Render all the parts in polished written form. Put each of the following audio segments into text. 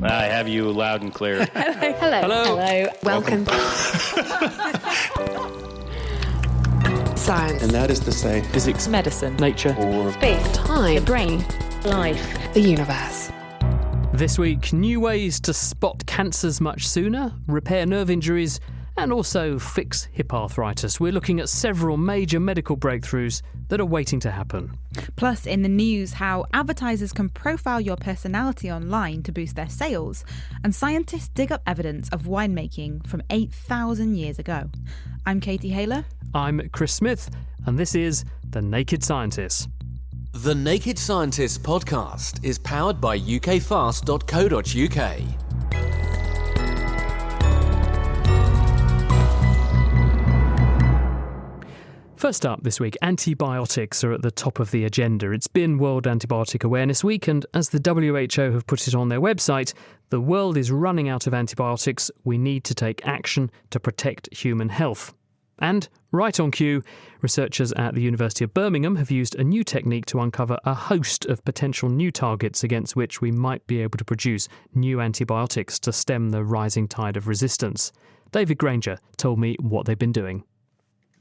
I have you loud and clear. Hello. Welcome. Science. And that is to say, physics, medicine, nature, or space, time, the brain, life, the universe. This week, new ways to spot cancers much sooner, repair nerve injuries, and also fix hip arthritis. We're looking at several major medical breakthroughs that are waiting to happen. Plus, in the news, how advertisers can profile your personality online to boost their sales, and scientists dig up evidence of winemaking from 8,000 years ago. I'm Katie Haler. I'm Chris Smith, and this is The Naked Scientists. The Naked Scientists podcast is powered by ukfast.co.uk. First up this week, antibiotics are at the top of the agenda. It's been World Antibiotic Awareness Week, and as the WHO have put it on their website, the world is running out of antibiotics. We need to take action to protect human health. And, right on cue, researchers at the University of Birmingham have used a new technique to uncover a host of potential new targets against which we might be able to produce new antibiotics to stem the rising tide of resistance. David Granger told me what they've been doing.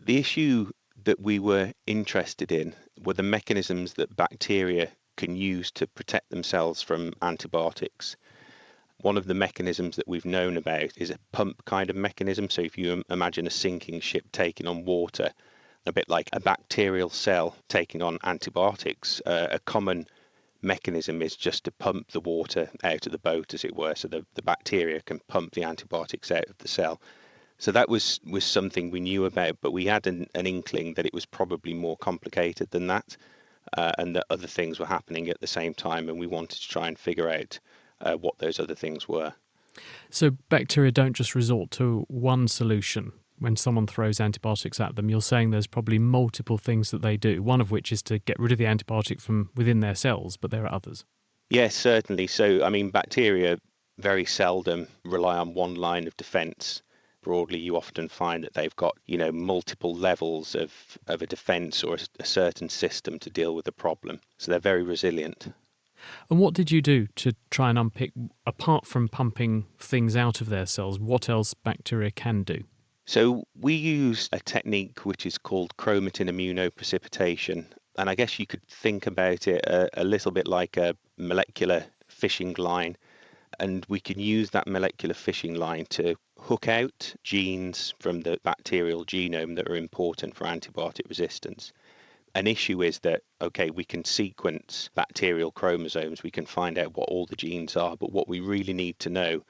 The issue that we were interested in were the mechanisms that bacteria can use to protect themselves from antibiotics. One of the mechanisms that we've known about is a pump kind of mechanism. So if you imagine a sinking ship taking on water, a bit like a bacterial cell taking on antibiotics, a common mechanism is just to pump the water out of the boat, as it were, so the bacteria can pump the antibiotics out of the cell. So that was something we knew about, but we had an inkling that it was probably more complicated than that, and that other things were happening at the same time, and we wanted to try and figure out what those other things were. So bacteria don't just resort to one solution when someone throws antibiotics at them. You're saying there's probably multiple things that they do, one of which is to get rid of the antibiotic from within their cells, but there are others. Yes, certainly. So, bacteria very seldom rely on one line of defence. Broadly, you often find that they've got, multiple levels of a defence or a certain system to deal with the problem. So they're very resilient. And what did you do to try and unpick, apart from pumping things out of their cells, what else bacteria can do? So we use a technique which is called chromatin immunoprecipitation. And I guess you could think about it a little bit like a molecular fishing line. And we can use that molecular fishing line to hook out genes from the bacterial genome that are important for antibiotic resistance. An issue is that, we can sequence bacterial chromosomes, we can find out what all the genes are, but what we really need to know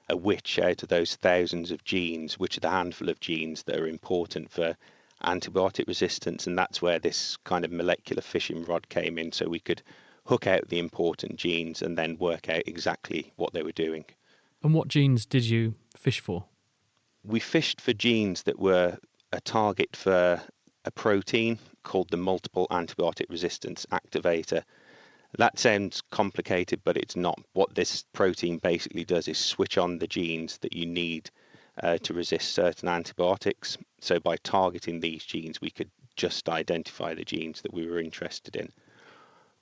are which out of those thousands of genes, which are the handful of genes that are important for antibiotic resistance, and that's where this kind of molecular fishing rod came in, so we could hook out the important genes and then work out exactly what they were doing. And what genes did you fish for? We fished for genes that were a target for a protein called the multiple antibiotic resistance activator. That sounds complicated, but it's not. What this protein basically does is switch on the genes that you need to resist certain antibiotics. So by targeting these genes, we could just identify the genes that we were interested in.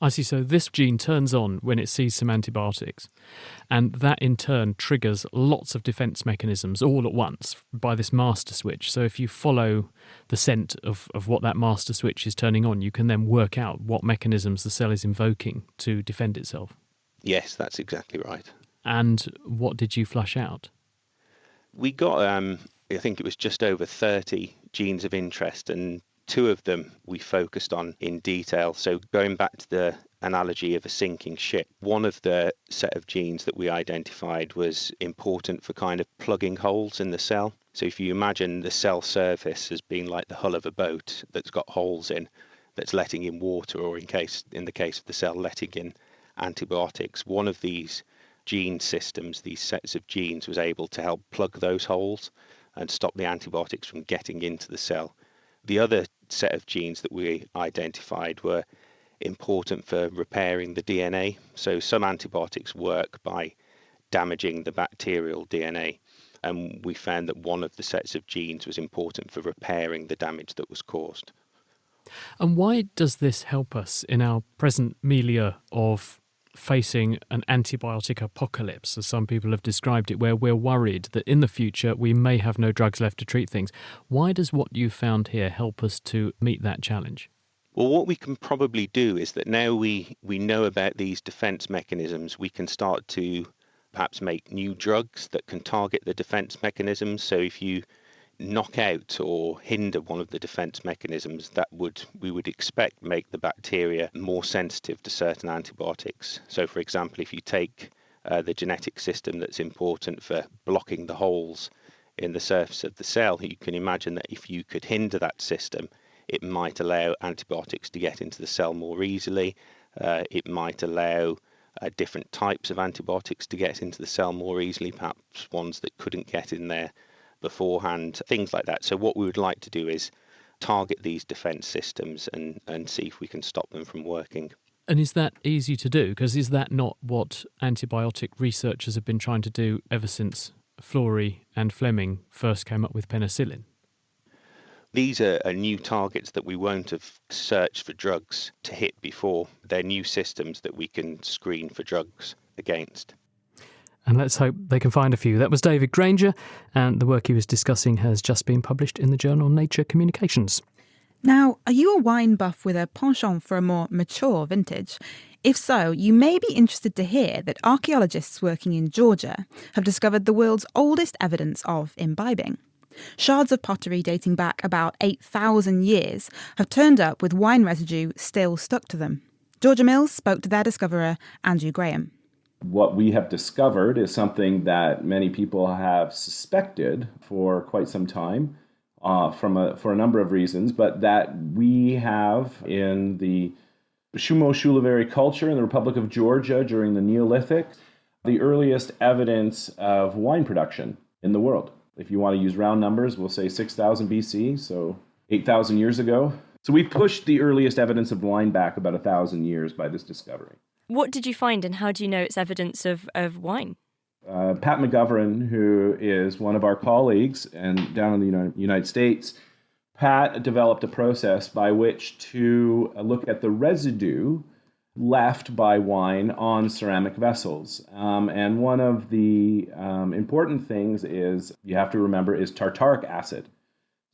I see. So this gene turns on when it sees some antibiotics, and that in turn triggers lots of defence mechanisms all at once by this master switch. So if you follow the scent of what that master switch is turning on, you can then work out what mechanisms the cell is invoking to defend itself. Yes, that's exactly right. And what did you flush out? We got, I think it was just over 30 genes of interest, and 2 of them we focused on in detail. So going back to the analogy of a sinking ship, one of the set of genes that we identified was important for kind of plugging holes in the cell. So if you imagine the cell surface as being like the hull of a boat that's got holes in, that's letting in water, or in the case of the cell, letting in antibiotics, one of these gene systems, these sets of genes, was able to help plug those holes and stop the antibiotics from getting into the cell. The other set of genes that we identified were important for repairing the DNA. So some antibiotics work by damaging the bacterial DNA, and we found that one of the sets of genes was important for repairing the damage that was caused. And why does this help us in our present milieu of facing an antibiotic apocalypse, as some people have described it, where we're worried that in the future we may have no drugs left to treat things. Why does what you found here help us to meet that challenge? Well, what we can probably do is that now we know about these defense mechanisms, we can start to perhaps make new drugs that can target the defense mechanisms. So if you knock out or hinder one of the defense mechanisms, we would expect make the bacteria more sensitive to certain antibiotics. So for example, if you take the genetic system that's important for blocking the holes in the surface of the cell, you can imagine that if you could hinder that system, it might allow antibiotics to get into the cell more easily. It might allow different types of antibiotics to get into the cell more easily, perhaps ones that couldn't get in there beforehand, things like that. So what we would like to do is target these defense systems and see if we can stop them from working. And is that easy to do? Because is that not what antibiotic researchers have been trying to do ever since Florey and Fleming first came up with penicillin? These are new targets that we won't have searched for drugs to hit before. They're new systems that we can screen for drugs against. And let's hope they can find a few. That was David Granger, and the work he was discussing has just been published in the journal Nature Communications. Now, are you a wine buff with a penchant for a more mature vintage? If so, you may be interested to hear that archaeologists working in Georgia have discovered the world's oldest evidence of imbibing. Shards of pottery dating back about 8,000 years have turned up with wine residue still stuck to them. Georgia Mills spoke to their discoverer, Andrew Graham. What we have discovered is something that many people have suspected for quite some time for a number of reasons, but that we have in the Shumo-Shulavari culture in the Republic of Georgia during the Neolithic, the earliest evidence of wine production in the world. If you want to use round numbers, we'll say 6,000 BC, so 8,000 years ago. So we've pushed the earliest evidence of wine back about 1,000 years by this discovery. What did you find, and how do you know it's evidence of wine? Pat McGovern, who is one of our colleagues and down in the United States, Pat developed a process by which to look at the residue left by wine on ceramic vessels. And one of the important things you have to remember is tartaric acid.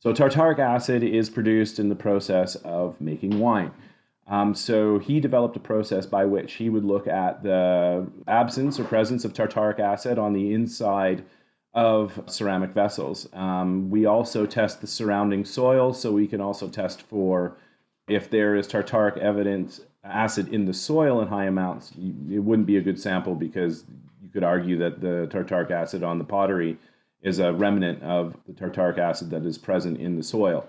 So tartaric acid is produced in the process of making wine. So he developed a process by which he would look at the absence or presence of tartaric acid on the inside of ceramic vessels. We also test the surrounding soil, so we can also test for if there is tartaric acid in the soil in high amounts. It wouldn't be a good sample because you could argue that the tartaric acid on the pottery is a remnant of the tartaric acid that is present in the soil.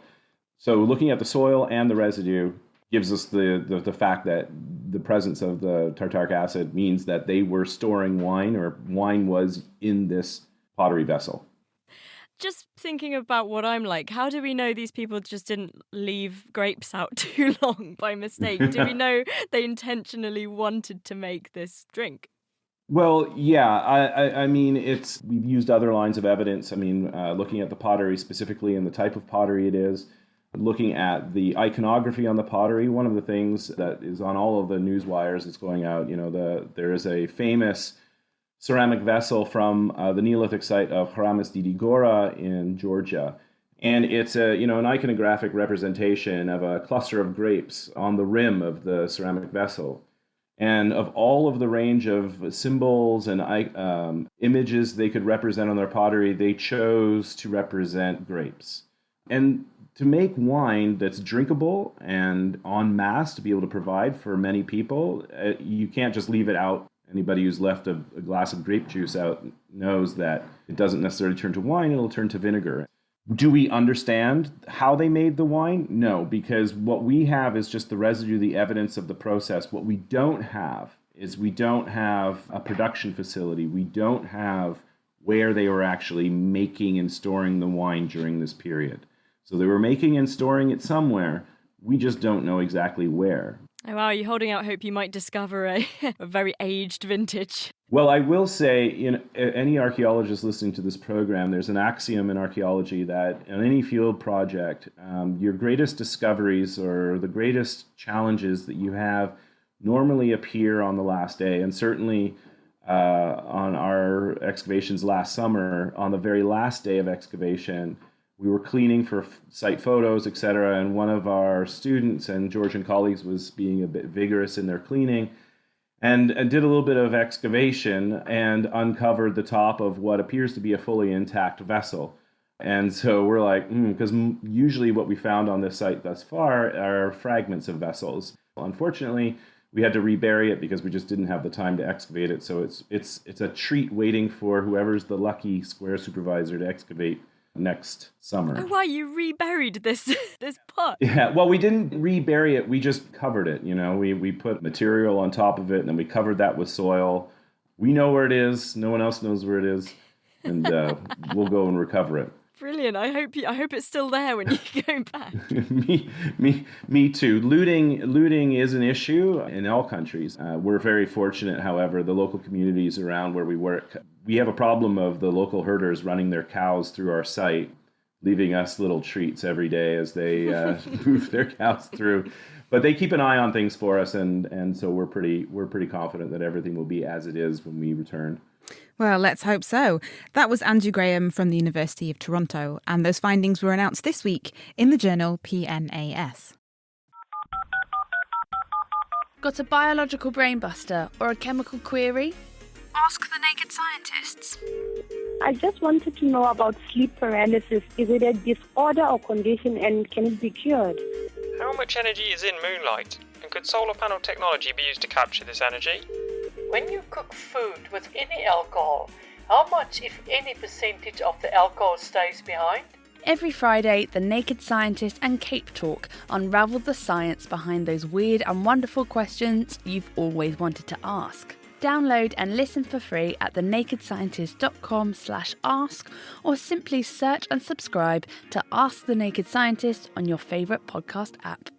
So looking at the soil and the residue gives us the fact that the presence of the tartaric acid means that they were storing wine, or wine was in this pottery vessel. Just thinking about what I'm like, how do we know these people just didn't leave grapes out too long by mistake? Do we know they intentionally wanted to make this drink? Well, yeah, I mean, we've used other lines of evidence. I mean, looking at the pottery specifically and the type of pottery it is, looking at the iconography on the pottery. One of the things that is on all of the news wires that's going out, there is a famous ceramic vessel from the Neolithic site of Haramis Didigora in Georgia. And it's an iconographic representation of a cluster of grapes on the rim of the ceramic vessel. And of all of the range of symbols and images they could represent on their pottery, they chose to represent grapes. And to make wine that's drinkable and en masse to be able to provide for many people, you can't just leave it out. Anybody who's left a glass of grape juice out knows that it doesn't necessarily turn to wine, it'll turn to vinegar. Do we understand how they made the wine? No, because what we have is just the residue, the evidence of the process. What we don't have is we don't have a production facility. We don't have where they were actually making and storing the wine during this period. So they were making and storing it somewhere. We just don't know exactly where. Oh, wow, you're holding out hope you might discover a very aged vintage. Well, I will say, any archaeologist listening to this program, there's an axiom in archaeology that in any field project, your greatest discoveries or the greatest challenges that you have normally appear on the last day. And certainly on our excavations last summer, on the very last day of excavation, we were cleaning for site photos, etc. And one of our students and Georgian colleagues was being a bit vigorous in their cleaning and did a little bit of excavation and uncovered the top of what appears to be a fully intact vessel. And so we're like, because usually what we found on this site thus far are fragments of vessels. Unfortunately, we had to rebury it because we just didn't have the time to excavate it. So it's a treat waiting for whoever's the lucky square supervisor to excavate next summer. Oh, wow, you reburied this pot. Yeah, well, we didn't rebury it. We just covered it. We put material on top of it, and then we covered that with soil. We know where it is. No one else knows where it is, and we'll go and recover it. Brilliant. I hope it's still there when you go back. Me too. Looting is an issue in all countries. We're very fortunate, however, the local communities around where we work, we have a problem of the local herders running their cows through our site, leaving us little treats every day as they move their cows through. But they keep an eye on things for us, and so we're pretty confident that everything will be as it is when we return. Well, let's hope so. That was Andrew Graham from the University of Toronto, and those findings were announced this week in the journal PNAS. Got a biological brainbuster or a chemical query? Ask the Naked Scientists. I just wanted to know about sleep paralysis. Is it a disorder or condition, and can it be cured? How much energy is in moonlight? And could solar panel technology be used to capture this energy? When you cook food with any alcohol, how much, if any, percentage of the alcohol stays behind? Every Friday, the Naked Scientist and Cape Talk unravel the science behind those weird and wonderful questions you've always wanted to ask. Download and listen for free at thenakedscientist.com/ask, or simply search and subscribe to Ask the Naked Scientist on your favourite podcast app.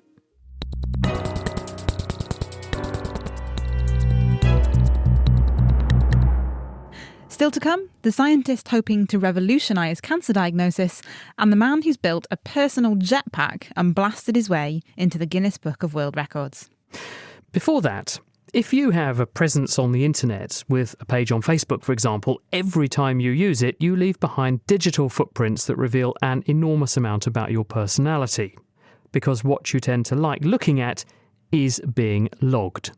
Still to come, the scientist hoping to revolutionise cancer diagnosis, and the man who's built a personal jetpack and blasted his way into the Guinness Book of World Records. Before that, if you have a presence on the internet with a page on Facebook, for example, every time you use it, you leave behind digital footprints that reveal an enormous amount about your personality, because what you tend to like looking at is being logged.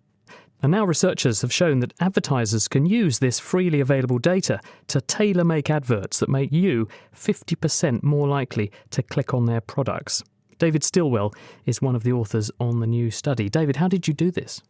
And now researchers have shown that advertisers can use this freely available data to tailor-make adverts that make you 50% more likely to click on their products. David Stilwell is one of the authors on the new study. David, how did you do this?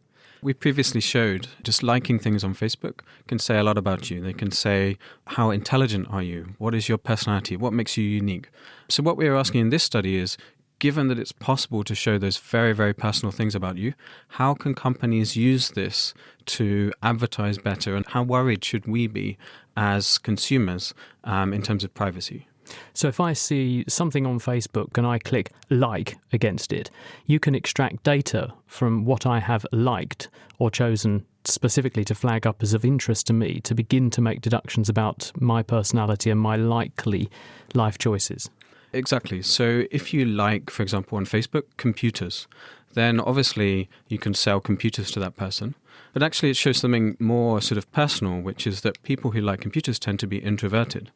We previously showed just liking things on Facebook can say a lot about you. They can say, how intelligent are you? What is your personality? What makes you unique? So what we are asking in this study is, given that it's possible to show those very, very personal things about you, how can companies use this to advertise better? And how worried should we be as consumers in terms of privacy? So if I see something on Facebook and I click like against it, you can extract data from what I have liked or chosen specifically to flag up as of interest to me to begin to make deductions about my personality and my likely life choices. Exactly. So if you like, for example, on Facebook, computers, then obviously you can sell computers to that person. But actually it shows something more sort of personal, which is that people who like computers tend to be introverted.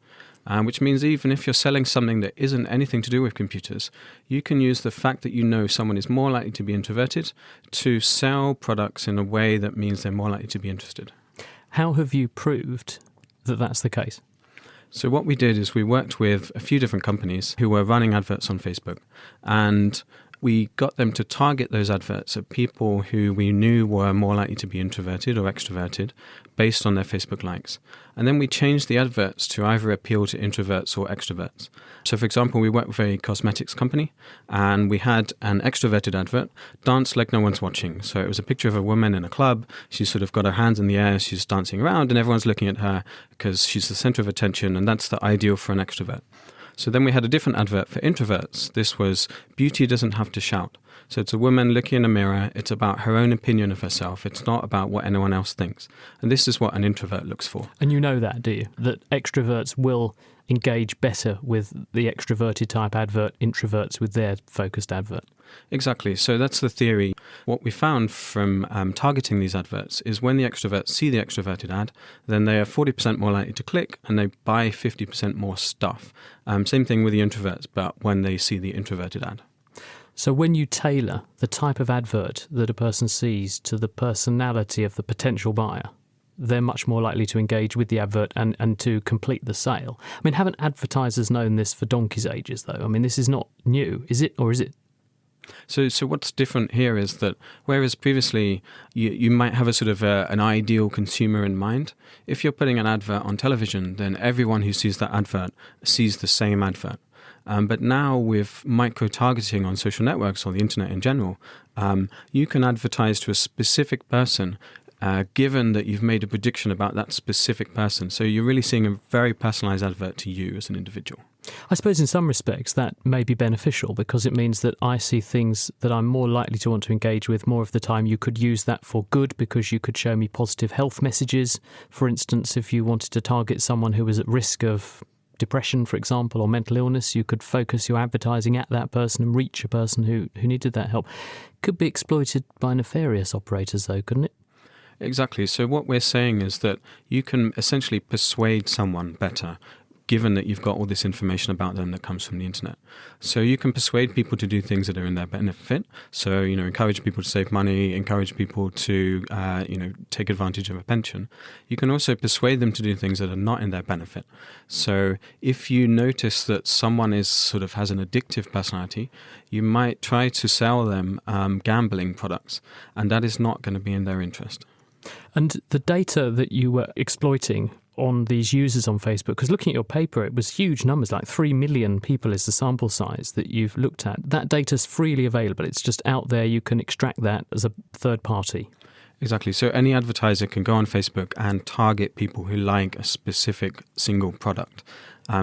Which means even if you're selling something that isn't anything to do with computers, you can use the fact that you know someone is more likely to be introverted to sell products in a way that means they're more likely to be interested. How have you proved that that's the case? So what we did is we worked with a few different companies who were running adverts on Facebook, and we got them to target those adverts at people who we knew were more likely to be introverted or extroverted based on their Facebook likes. And then we changed the adverts to either appeal to introverts or extroverts. So, for example, we worked with a cosmetics company, and we had an extroverted advert, dance like no one's watching. So it was a picture of a woman in a club. She's sort of got her hands in the air, she's dancing around, and everyone's looking at her because she's the center of attention, and that's the ideal for an extrovert. So then we had a different advert for introverts. This was beauty doesn't have to shout. So it's a woman looking in a mirror. It's about her own opinion of herself. It's not about what anyone else thinks. And this is what an introvert looks for. And you know that, do you? That extroverts will engage better with the extroverted type advert, introverts with their focused advert. Exactly. So that's the theory. What we found from targeting these adverts is when the extroverts see the extroverted ad, then they are 40% more likely to click and they buy 50% more stuff. Same thing with the introverts, but when they see the introverted ad. So when you tailor the type of advert that a person sees to the personality of the potential buyer, they're much more likely to engage with the advert and to complete the sale. I mean, haven't advertisers known this for donkey's ages, though? I mean, this is not new, is it, or is it? So what's different here is that whereas previously you might have a sort of an ideal consumer in mind, if you're putting an advert on television, then everyone who sees that advert sees the same advert. But now with micro-targeting on social networks or the internet in general, you can advertise to a specific person given that you've made a prediction about that specific person. So you're really seeing a very personalized advert to you as an individual. I suppose in some respects that may be beneficial because it means that I see things that I'm more likely to want to engage with more of the time. You could use that for good because you could show me positive health messages. For instance, if you wanted to target someone who was at risk of depression, for example, or mental illness, you could focus your advertising at that person and reach a person who needed that help. Could be exploited by nefarious operators though, couldn't it? Exactly. So what we're saying is that you can essentially persuade someone better given that you've got all this information about them that comes from the internet. So you can persuade people to do things that are in their benefit. So, encourage people to save money, encourage people to, take advantage of a pension. You can also persuade them to do things that are not in their benefit. So if you notice that someone has an addictive personality, you might try to sell them gambling products, and that is not going to be in their interest. And the data that you were exploiting on these users on Facebook, because looking at your paper, it was huge numbers, like 3 million people is the sample size that you've looked at. That data's freely available. It's just out there. You can extract that as a third party. Exactly. So any advertiser can go on Facebook and target people who like a specific single product.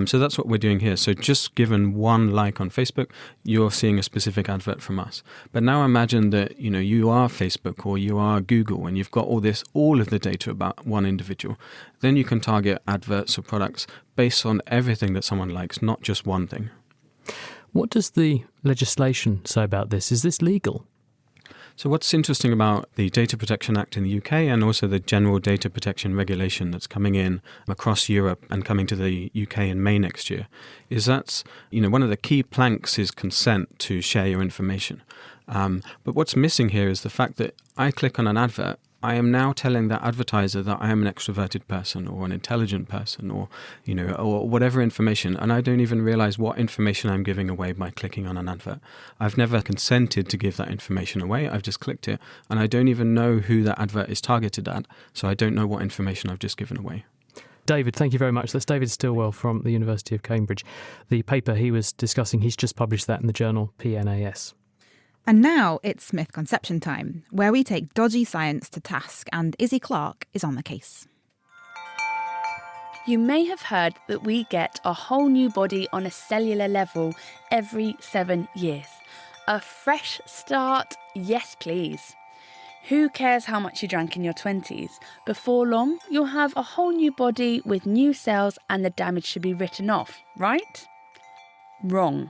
So that's what we're doing here. So just given one like on Facebook, you're seeing a specific advert from us. But now imagine that, you are Facebook or you are Google and you've got all of the data about one individual. Then you can target adverts or products based on everything that someone likes, not just one thing. What does the legislation say about this? Is this legal? So what's interesting about the Data Protection Act in the UK and also the General Data Protection Regulation that's coming in across Europe and coming to the UK in May next year is that's, one of the key planks is consent to share your information. But what's missing here is the fact that I click on an advert, I am now telling that advertiser that I am an extroverted person or an intelligent person or whatever information, and I don't even realize what information I'm giving away by clicking on an advert. I've never consented to give that information away. I've just clicked it, and I don't even know who that advert is targeted at, so I don't know what information I've just given away. David, thank you very much. That's David Stilwell from the University of Cambridge. The paper he was discussing, he's just published that in the journal PNAS. And now it's Mythconception time, where we take dodgy science to task, and Izzy Clark is on the case. You may have heard that we get a whole new body on a cellular level every 7 years. A fresh start? Yes, please. Who cares how much you drank in your 20s? Before long, you'll have a whole new body with new cells and the damage should be written off, right? Wrong.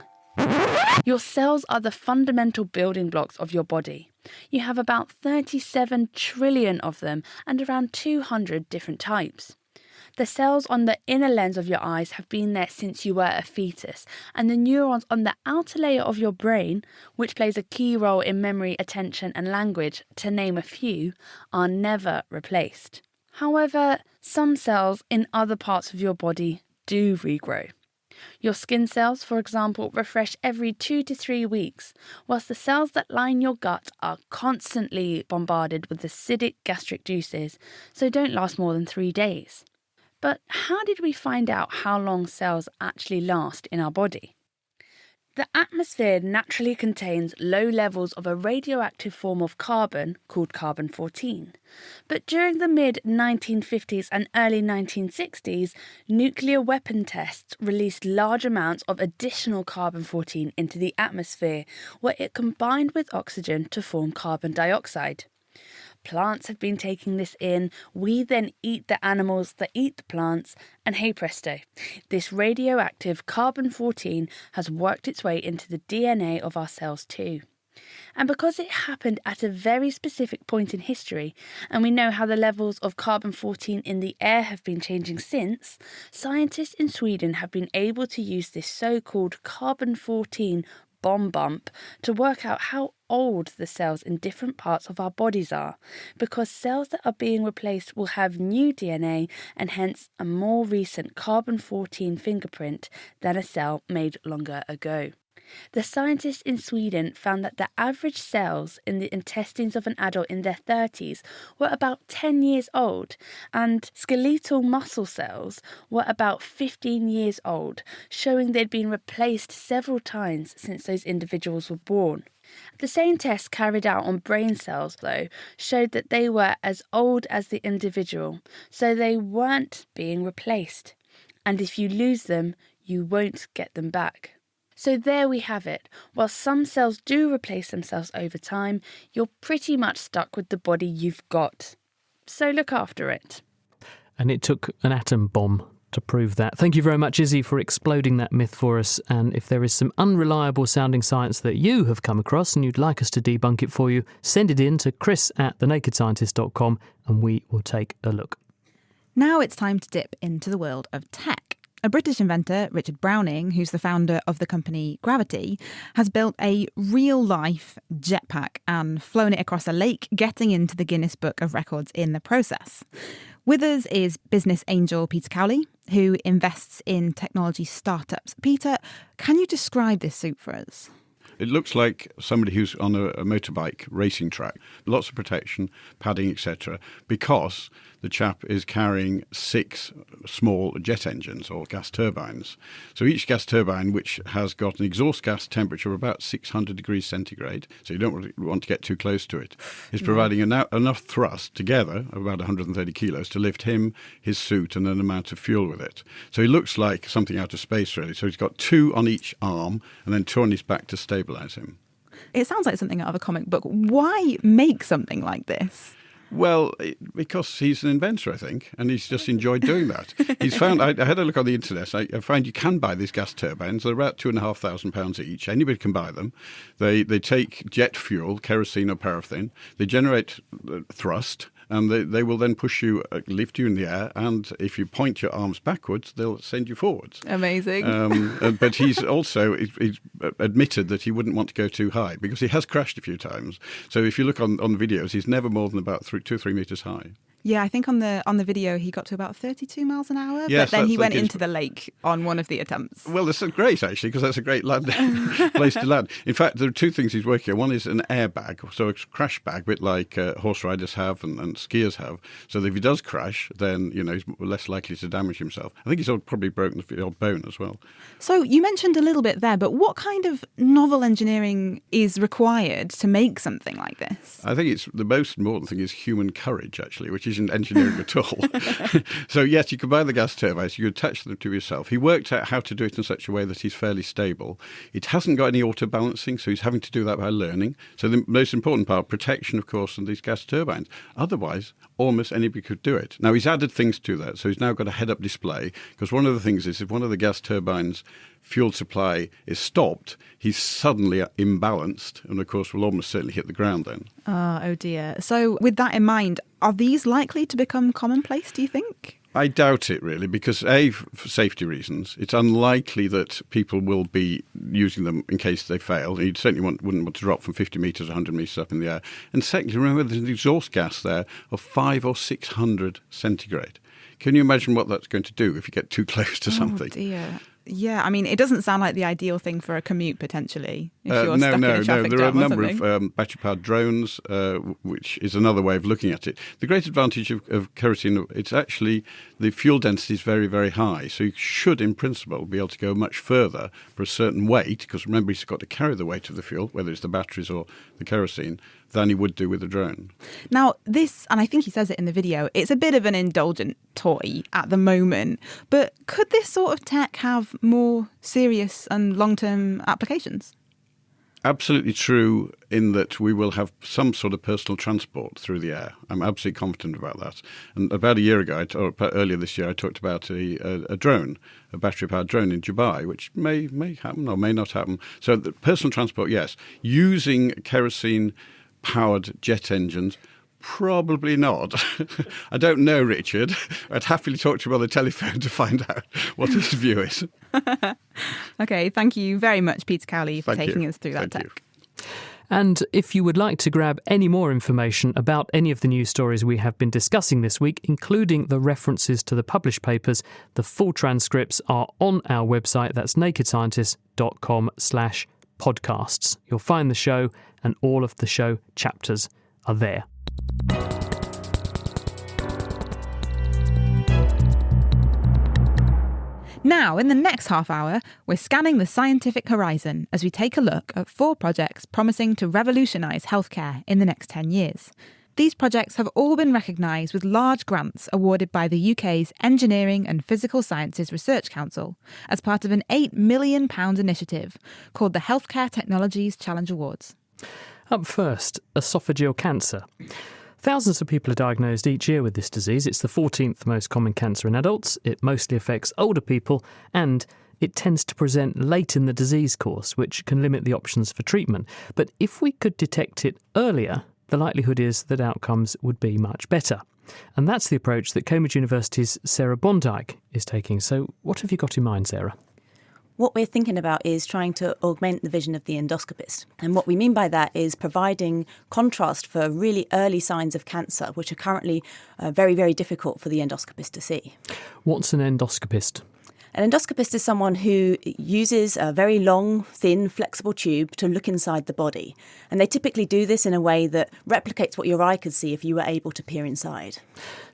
Your cells are the fundamental building blocks of your body. You have about 37 trillion of them and around 200 different types. The cells on the inner lens of your eyes have been there since you were a fetus, and the neurons on the outer layer of your brain, which plays a key role in memory, attention and language, to name a few, are never replaced. However, some cells in other parts of your body do regrow. Your skin cells, for example, refresh every 2 to 3 weeks, whilst the cells that line your gut are constantly bombarded with acidic gastric juices, so don't last more than 3 days. But how did we find out how long cells actually last in our body? The atmosphere naturally contains low levels of a radioactive form of carbon called carbon-14. But during the mid-1950s and early 1960s, nuclear weapon tests released large amounts of additional carbon-14 into the atmosphere, where it combined with oxygen to form carbon dioxide. Plants have been taking this in, we then eat the animals that eat the plants, and hey presto, this radioactive carbon-14 has worked its way into the DNA of our cells too. And because it happened at a very specific point in history, and we know how the levels of carbon-14 in the air have been changing since, scientists in Sweden have been able to use this so-called carbon-14 bomb bump to work out how old the cells in different parts of our bodies are, because cells that are being replaced will have new DNA and hence a more recent carbon-14 fingerprint than a cell made longer ago. The scientists in Sweden found that the average cells in the intestines of an adult in their 30s were about 10 years old, and skeletal muscle cells were about 15 years old, showing they'd been replaced several times since those individuals were born. The same tests carried out on brain cells, though, showed that they were as old as the individual, so they weren't being replaced. And if you lose them, you won't get them back. So there we have it. While some cells do replace themselves over time, you're pretty much stuck with the body you've got. So look after it. And it took an atom bomb to prove that. Thank you very much, Izzy, for exploding that myth for us. And if there is some unreliable sounding science that you have come across and you'd like us to debunk it for you, send it in to chris@thenakedscientist.com and we will take a look. Now it's time to dip into the world of tech. A British inventor, Richard Browning, who's the founder of the company Gravity, has built a real-life jetpack and flown it across a lake, getting into the Guinness Book of Records in the process. With us is business angel Peter Cowley, who invests in technology startups. Peter, can you describe this suit for us? It looks like somebody who's on a motorbike racing track. Lots of protection, padding, etc. Because the chap is carrying 6 small jet engines or gas turbines. So each gas turbine, which has got an exhaust gas temperature of about 600 degrees centigrade, so you don't really want to get too close to it, is providing enough thrust together, about 130 kilos, to lift him, his suit, and an amount of fuel with it. So he looks like something out of space, really. So he's got 2 on each arm and then 2 on his back to stabilise him. It sounds like something out of a comic book. Why make something like this? Well, because he's an inventor, I think, and he's just enjoyed doing that. He's found, I had a look on the internet, I found you can buy these gas turbines. They're about £2,500 each. Anybody can buy them. They take jet fuel, kerosene or paraffin. They generate thrust, and they will then push you, lift you in the air, and if you point your arms backwards, they'll send you forwards. Amazing. But he's also he's admitted that he wouldn't want to go too high because he has crashed a few times. So if you look on videos, he's never more than about 2 or 3 meters high. Yeah, I think on the video he got to about 32 miles an hour, yes, but then he went into the lake on one of the attempts. Well, that's great, actually, because that's a great place to land. In fact, there are 2 things he's working on. One is an airbag, so a crash bag, a bit like horse riders have and skiers have, so that if he does crash, then he's less likely to damage himself. I think he's probably broken the odd bone as well. So you mentioned a little bit there, but what kind of novel engineering is required to make something like this? I think it's the most important thing is human courage, actually, which isn't engineering at all. So yes, you can buy the gas turbines, you attach them to yourself. He worked out how to do it in such a way that he's fairly stable. It hasn't got any auto balancing, so he's having to do that by learning. So the most important part, protection, of course, and these gas turbines. Otherwise, almost anybody could do it. Now, he's added things to that, so he's now got a head-up display, because one of the things is if one of the gas turbines fuel supply is stopped, he's suddenly imbalanced and, of course, will almost certainly hit the ground then. Oh dear. So with that in mind, are these likely to become commonplace, do you think? I doubt it, really, because A, for safety reasons, it's unlikely that people will be using them in case they fail. You certainly wouldn't want to drop from 50 metres, 100 metres up in the air. And secondly, remember, there's an exhaust gas there of 500 or 600 centigrade. Can you imagine what that's going to do if you get too close to something? Oh dear. Yeah, I mean, it doesn't sound like the ideal thing for a commute, potentially, if you're stuck in a traffic There are a jam or number something. of battery-powered drones, which is another way of looking at it. The great advantage of kerosene, it's actually the fuel density is very, very high. So you should, in principle, be able to go much further for a certain weight, because remember, he's got to carry the weight of the fuel, whether it's the batteries or the kerosene, than he would do with a drone. Now, this, and I think he says it in the video, it's a bit of an indulgent toy at the moment, but could this sort of tech have more serious and long-term applications? Absolutely true in that we will have some sort of personal transport through the air. I'm absolutely confident about that. And about a year ago, or earlier this year, I talked about a drone, a battery-powered drone in Dubai, which may happen or may not happen. So the personal transport, yes. Using kerosene-powered jet engines, probably not. I don't know, Richard. I'd happily talk to him on the telephone to find out what his view is. Okay, thank you very much, Peter Cowley, for taking us through that tech. And if you would like to grab any more information about any of the news stories we have been discussing this week, including the references to the published papers, the full transcripts are on our website. That's nakedscientist.com/podcasts. You'll find the show, and all of the show chapters are there. Now, in the next half hour, we're scanning the scientific horizon as we take a look at 4 projects promising to revolutionise healthcare in the next 10 years. These projects have all been recognised with large grants awarded by the UK's Engineering and Physical Sciences Research Council as part of an £8 million initiative called the Healthcare Technologies Challenge Awards. Up first, esophageal cancer. Thousands of people are diagnosed each year with this disease. It's the 14th most common cancer in adults. It mostly affects older people, and it tends to present late in the disease course, which can limit the options for treatment. But if we could detect it earlier, the likelihood is that outcomes would be much better. And that's the approach that Cambridge University's Sarah Bondyke is taking. So what have you got in mind, Sarah? What we're thinking about is trying to augment the vision of the endoscopist. And what we mean by that is providing contrast for really early signs of cancer, which are currently very, very difficult for the endoscopist to see. What's an endoscopist? An endoscopist is someone who uses a very long, thin, flexible tube to look inside the body. And they typically do this in a way that replicates what your eye could see if you were able to peer inside.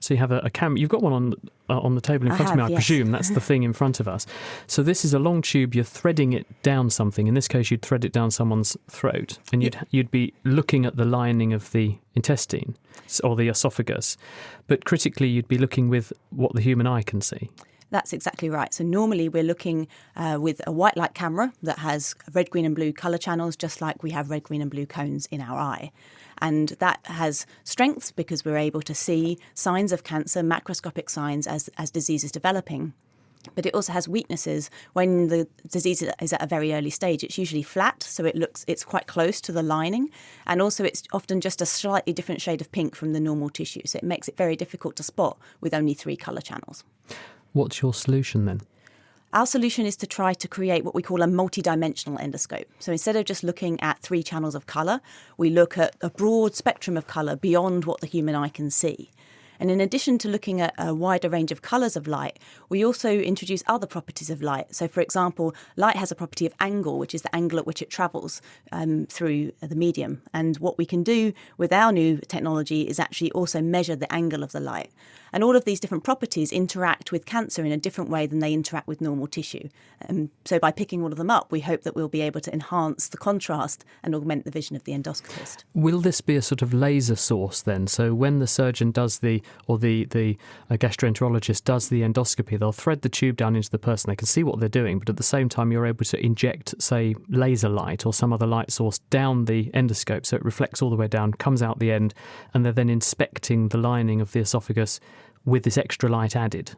So you have a camera. You've got one on the table in front of me, I presume. That's the thing in front of us. So this is a long tube. You're threading it down something. In this case, you'd thread it down someone's throat. And you'd be looking at the lining of the intestine or the esophagus. But critically, you'd be looking with what the human eye can see. That's exactly right. So normally we're looking with a white light camera that has red, green and blue colour channels, just like we have red, green and blue cones in our eye. And that has strengths because we're able to see signs of cancer, macroscopic signs as disease is developing. But it also has weaknesses. When the disease is at a very early stage, it's usually flat, so it's quite close to the lining. And also it's often just a slightly different shade of pink from the normal tissue. So it makes it very difficult to spot with only 3 colour channels. What's your solution then? Our solution is to try to create what we call a multi-dimensional endoscope. So instead of just looking at 3 channels of colour, we look at a broad spectrum of colour beyond what the human eye can see. And in addition to looking at a wider range of colours of light, we also introduce other properties of light. So, for example, light has a property of angle, which is the angle at which it travels through the medium. And what we can do with our new technology is actually also measure the angle of the light. And all of these different properties interact with cancer in a different way than they interact with normal tissue. So by picking all of them up, we hope that we'll be able to enhance the contrast and augment the vision of the endoscopist. Will this be a sort of laser source then? So when the surgeon does the gastroenterologist does the endoscopy, they'll thread the tube down into the person. They can see what they're doing, but at the same time you're able to inject, say, laser light or some other light source down the endoscope so it reflects all the way down, comes out the end, and they're then inspecting the lining of the esophagus with this extra light added.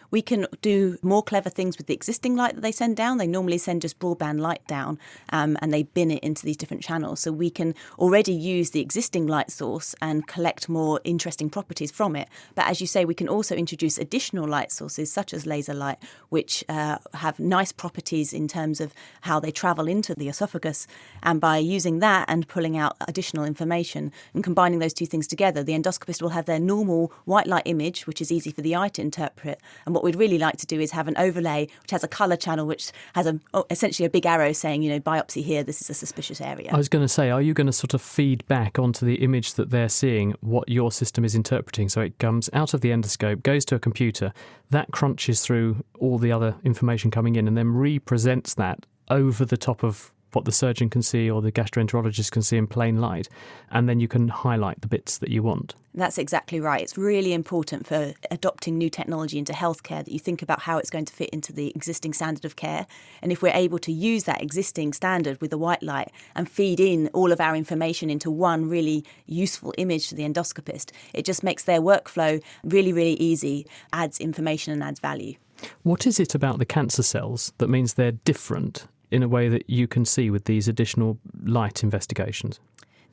We can do more clever things with the existing light that they send down. They normally send just broadband light down and they bin it into these different channels. So we can already use the existing light source and collect more interesting properties from it. But as you say, we can also introduce additional light sources such as laser light, which have nice properties in terms of how they travel into the esophagus. And by using that and pulling out additional information and combining those 2 things together, the endoscopist will have their normal white light image, which is easy for the eye to interpret. And what we'd really like to do is have an overlay which has a colour channel which has essentially a big arrow saying, biopsy here, this is a suspicious area. I was going to say, are you going to sort of feed back onto the image that they're seeing what your system is interpreting? So it comes out of the endoscope, goes to a computer, that crunches through all the other information coming in and then represents that over the top of what the surgeon can see or the gastroenterologist can see in plain light, and then you can highlight the bits that you want. That's exactly right. It's really important for adopting new technology into healthcare that you think about how it's going to fit into the existing standard of care. And if we're able to use that existing standard with the white light and feed in all of our information into one really useful image to the endoscopist, it just makes their workflow really, really easy, adds information and adds value. What is it about the cancer cells that means they're different in a way that you can see with these additional light investigations?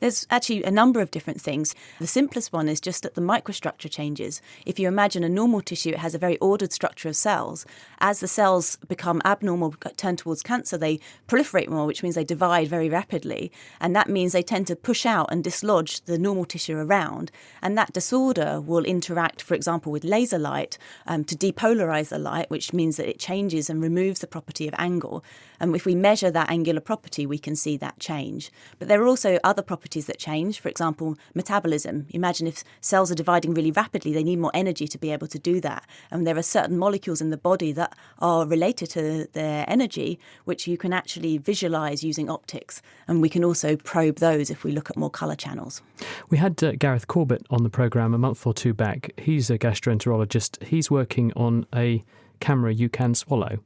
There's actually a number of different things. The simplest one is just that the microstructure changes. If you imagine a normal tissue, it has a very ordered structure of cells. As the cells become abnormal, turn towards cancer, they proliferate more, which means they divide very rapidly. And that means they tend to push out and dislodge the normal tissue around. And that disorder will interact, for example, with laser light to depolarize the light, which means that it changes and removes the property of angle. And if we measure that angular property, we can see that change. But there are also other properties that change. For example, metabolism. Imagine if cells are dividing really rapidly, they need more energy to be able to do that. And there are certain molecules in the body that are related to their energy, which you can actually visualize using optics. And we can also probe those if we look at more colour channels. We had Gareth Corbett on the programme a month or two back. He's a gastroenterologist. He's working on a camera you can swallow.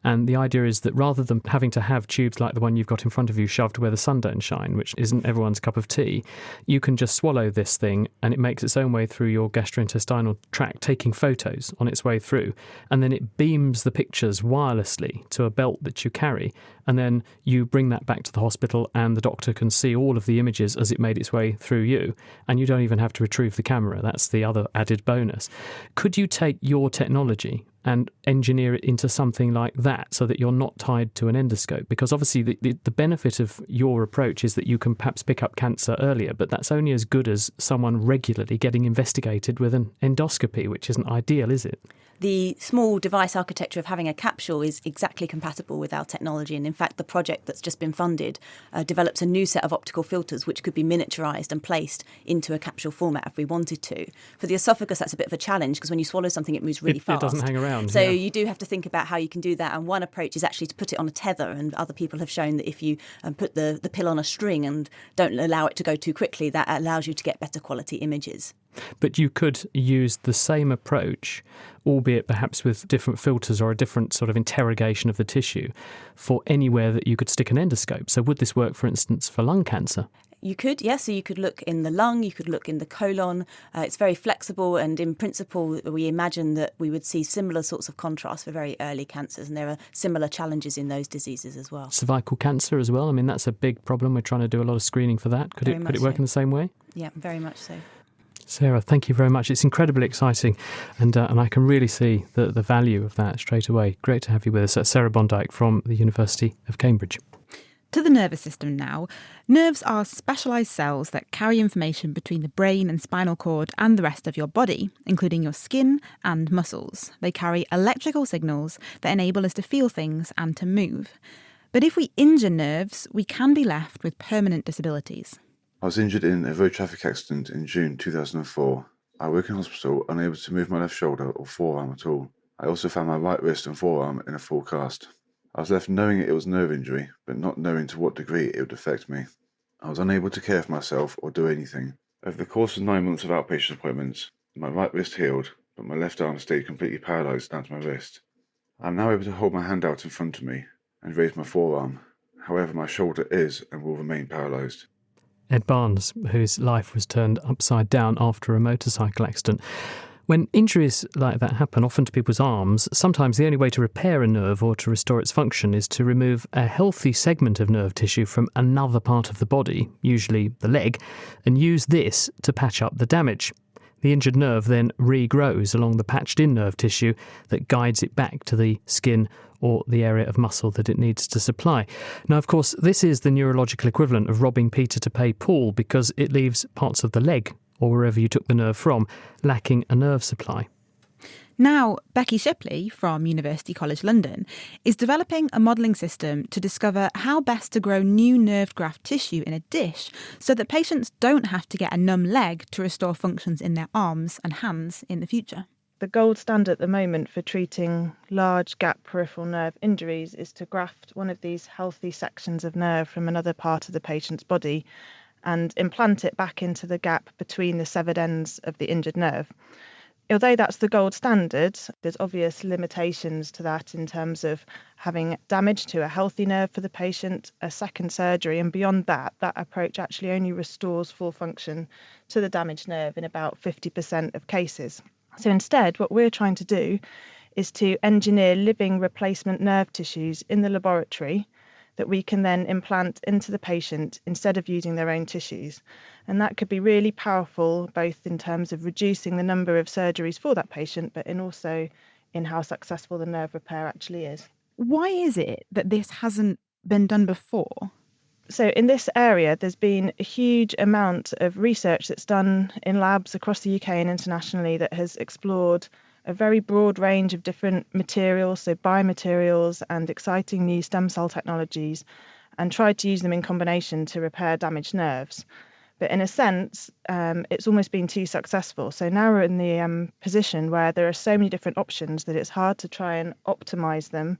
And the idea is that rather than having to have tubes like the one you've got in front of you shoved where the sun don't shine, which isn't everyone's cup of tea, you can just swallow this thing and it makes its own way through your gastrointestinal tract, taking photos on its way through. And then it beams the pictures wirelessly to a belt that you carry. And then you bring that back to the hospital and the doctor can see all of the images as it made its way through you. And you don't even have to retrieve the camera. That's the other added bonus. Could you take your technology and engineer it into something like that so that you're not tied to an endoscope? Because obviously the benefit of your approach is that you can perhaps pick up cancer earlier, but that's only as good as someone regularly getting investigated with an endoscopy, which isn't ideal, is it? The small device architecture of having a capsule is exactly compatible with our technology. And in fact, the project that's just been funded develops a new set of optical filters which could be miniaturised and placed into a capsule format if we wanted to. For the esophagus, that's a bit of a challenge because when you swallow something, it moves really fast. It doesn't hang around. So you do have to think about how you can do that. And one approach is actually to put it on a tether. And other people have shown that if you put the pill on a string and don't allow it to go too quickly, that allows you to get better quality images. But you could use the same approach, albeit perhaps with different filters or a different sort of interrogation of the tissue, for anywhere that you could stick an endoscope. So would this work, for instance, for lung cancer? You could, yes. So you could look in the lung, you could look in the colon. It's very flexible, and in principle, we imagine that we would see similar sorts of contrast for very early cancers, and there are similar challenges in those diseases as well. Cervical cancer as well. I mean, that's a big problem. We're trying to do a lot of screening for that. Could it work in the same way? Yeah, very much so. Sarah, thank you very much. It's incredibly exciting, and I can really see the value of that straight away. Great to have you with us. Sarah Bondyke from the University of Cambridge. To the nervous system now. Nerves are specialised cells that carry information between the brain and spinal cord and the rest of your body, including your skin and muscles. They carry electrical signals that enable us to feel things and to move. But if we injure nerves, we can be left with permanent disabilities. I was injured in a road traffic accident in June 2004. I woke in hospital unable to move my left shoulder or forearm at all. I also found my right wrist and forearm in a full cast. I was left knowing it was nerve injury, but not knowing to what degree it would affect me. I was unable to care for myself or do anything. Over the course of 9 months of outpatient appointments, my right wrist healed, but my left arm stayed completely paralysed down to my wrist. I am now able to hold my hand out in front of me and raise my forearm. However, my shoulder is and will remain paralysed. Ed Barnes, whose life was turned upside down after a motorcycle accident. When injuries like that happen, often to people's arms, sometimes the only way to repair a nerve or to restore its function is to remove a healthy segment of nerve tissue from another part of the body, usually the leg, and use this to patch up the damage. The injured nerve then regrows along the patched-in nerve tissue that guides it back to the skin or the area of muscle that it needs to supply. Now, of course, this is the neurological equivalent of robbing Peter to pay Paul because it leaves parts of the leg, or wherever you took the nerve from, lacking a nerve supply. Now, Becky Shipley from University College London is developing a modelling system to discover how best to grow new nerve graft tissue in a dish so that patients don't have to get a numb leg to restore functions in their arms and hands in the future. The gold standard at the moment for treating large gap peripheral nerve injuries is to graft one of these healthy sections of nerve from another part of the patient's body and implant it back into the gap between the severed ends of the injured nerve. Although that's the gold standard, there's obvious limitations to that in terms of having damage to a healthy nerve for the patient, a second surgery, and beyond that, that approach actually only restores full function to the damaged nerve in about 50% of cases. So instead, what we're trying to do is to engineer living replacement nerve tissues in the laboratory that we can then implant into the patient instead of using their own tissues. And that could be really powerful, both in terms of reducing the number of surgeries for that patient, but also in how successful the nerve repair actually is. Why is it that this hasn't been done before? So in this area, there's been a huge amount of research that's done in labs across the UK and internationally that has explored a very broad range of different materials, so biomaterials and exciting new stem cell technologies, and tried to use them in combination to repair damaged nerves. But in a sense, it's almost been too successful. So now we're in the position where there are so many different options that it's hard to try and optimize them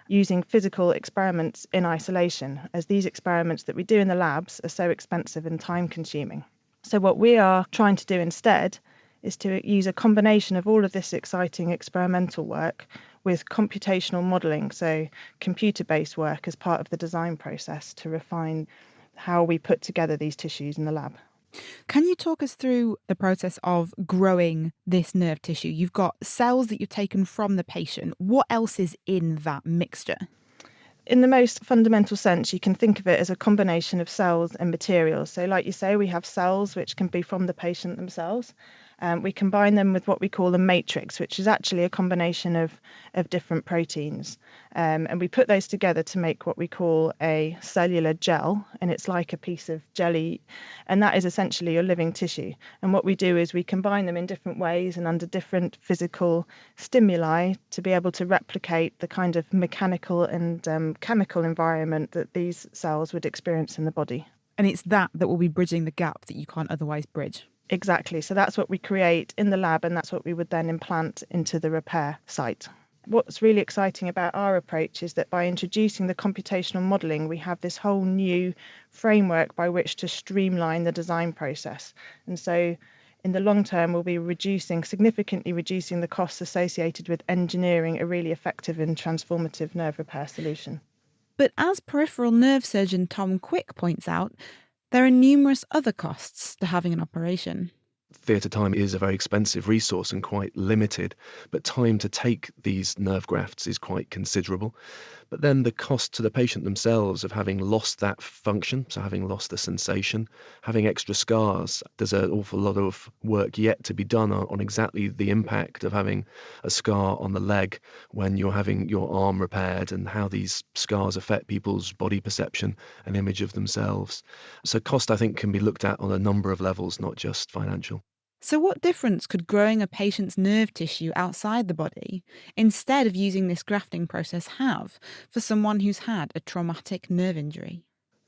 using physical experiments in isolation, as these experiments that we do in the labs are so expensive and time consuming. So what we are trying to do instead is to use a combination of all of this exciting experimental work with computational modelling, so computer-based work as part of the design process to refine how we put together these tissues in the lab. Can you talk us through the process of growing this nerve tissue? You've got cells that you've taken from the patient. What else is in that mixture? In the most fundamental sense, you can think of it as a combination of cells and materials. So like you say, we have cells which can be from the patient themselves. We combine them with what we call a matrix, which is actually a combination of different proteins. And we put those together to make what we call a cellular gel, and it's like a piece of jelly, and that is essentially your living tissue. And what we do is we combine them in different ways and under different physical stimuli to be able to replicate the kind of mechanical and chemical environment that these cells would experience in the body. And it's that will be bridging the gap that you can't otherwise bridge. Exactly. So that's what we create in the lab, and that's what we would then implant into the repair site. What's really exciting about our approach is that by introducing the computational modelling, we have this whole new framework by which to streamline the design process. And so in the long term, we'll be significantly reducing the costs associated with engineering a really effective and transformative nerve repair solution. But as peripheral nerve surgeon Tom Quick points out, there are numerous other costs to having an operation. Theatre time is a very expensive resource and quite limited, but time to take these nerve grafts is quite considerable. But then the cost to the patient themselves of having lost that function, so having lost the sensation, having extra scars, there's an awful lot of work yet to be done on exactly the impact of having a scar on the leg when you're having your arm repaired and how these scars affect people's body perception and image of themselves. So cost, I think, can be looked at on a number of levels, not just financial. So what difference could growing a patient's nerve tissue outside the body, instead of using this grafting process, have for someone who's had a traumatic nerve injury?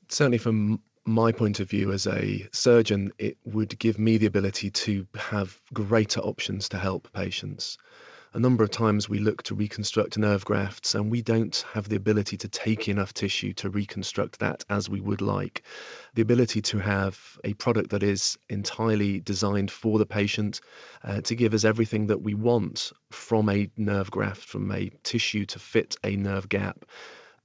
Certainly from my point of view as a surgeon, it would give me the ability to have greater options to help patients. A number of times we look to reconstruct nerve grafts and we don't have the ability to take enough tissue to reconstruct that as we would like. The ability to have a product that is entirely designed for the patient to give us everything that we want from a nerve graft, from a tissue to fit a nerve gap,